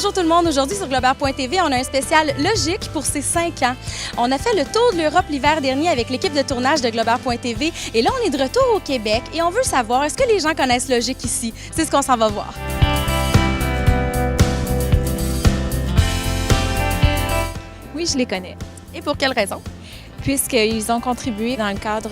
Bonjour tout le monde, aujourd'hui sur Globeur.tv, on a un spécial Logique pour ses 5 ans. On a fait le tour de l'Europe l'hiver dernier avec l'équipe de tournage de Globeur.tv et là on est de retour au Québec et on veut savoir, est-ce que les gens connaissent Logique ici? C'est ce qu'on s'en va voir. Oui, je les connais. Et pour quelle raison? Puisqu'ils ont contribué dans le cadre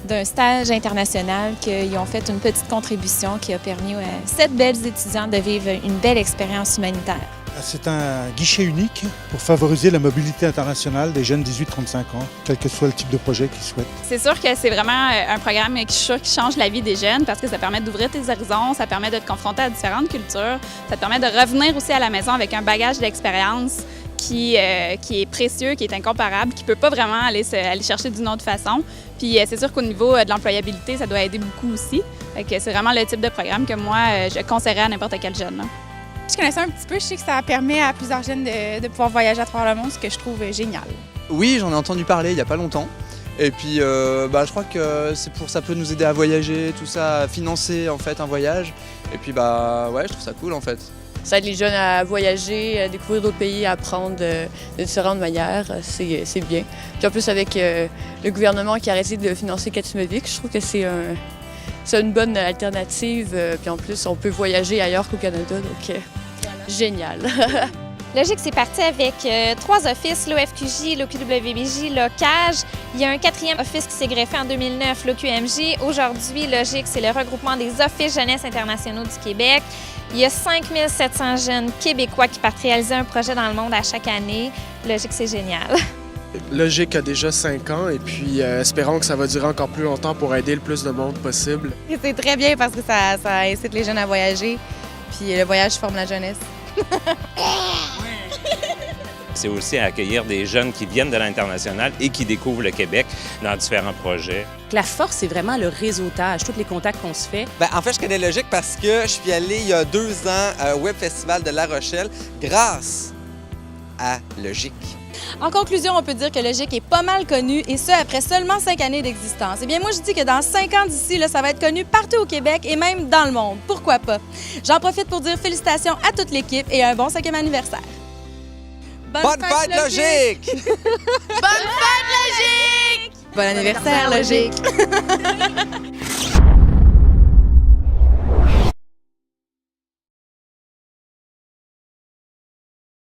d'un stage international, qu'ils ont fait une petite contribution qui a permis à 7 belles étudiantes de vivre une belle expérience humanitaire. C'est un guichet unique pour favoriser la mobilité internationale des jeunes 18-35 ans, quel que soit le type de projet qu'ils souhaitent. C'est sûr que c'est vraiment un programme qui change la vie des jeunes parce que ça permet d'ouvrir tes horizons, ça permet de te confronter à différentes cultures, ça te permet de revenir aussi à la maison avec un bagage d'expérience qui est précieux, qui est incomparable, qui ne peut pas vraiment aller chercher d'une autre façon. Puis c'est sûr qu'au niveau de l'employabilité, ça doit aider beaucoup aussi. C'est vraiment le type de programme que moi, je conseillerais à n'importe quel jeune. Là. Je connaissais un petit peu, je sais que ça permet à plusieurs jeunes de pouvoir voyager à travers le monde, ce que je trouve génial. Oui, j'en ai entendu parler il n'y a pas longtemps. Et puis je crois que ça peut nous aider à voyager, tout ça, à financer en fait un voyage. Et puis ouais, je trouve ça cool en fait. Ça aide les jeunes à voyager, à découvrir d'autres pays, à apprendre de différentes manières. C'est bien. Puis en plus, avec le gouvernement qui a arrêté de financer Katimavik, je trouve que c'est une bonne alternative. Puis en plus, on peut voyager ailleurs qu'au Canada, donc génial. Logique, c'est parti avec 3 offices, l'OFQJ, l'OQWBJ, l'OCAJ. Il y a un 4e office qui s'est greffé en 2009, l'OQMJ. Aujourd'hui, Logique, c'est le regroupement des offices jeunesse internationaux du Québec. Il y a 5700 jeunes Québécois qui partent réaliser un projet dans le monde à chaque année. Logique, c'est génial. Logique a déjà 5 ans et puis espérons que ça va durer encore plus longtemps pour aider le plus de monde possible. C'est très bien parce que ça incite les jeunes à voyager, puis le voyage forme la jeunesse. C'est aussi accueillir des jeunes qui viennent de l'international et qui découvrent le Québec dans différents projets. La force, c'est vraiment le réseautage, tous les contacts qu'on se fait. En fait, je connais Logique parce que je suis allé il y a 2 ans au Web Festival de La Rochelle grâce à Logique. En conclusion, on peut dire que Logique est pas mal connu et ce, après seulement 5 années d'existence. Eh bien, moi, je dis que dans 5 ans d'ici, ça va être connu partout au Québec et même dans le monde. Pourquoi pas? J'en profite pour dire félicitations à toute l'équipe et un bon 5e anniversaire. Bonne fête, Logique! Bonne fête, Logique! Bon anniversaire, Logique!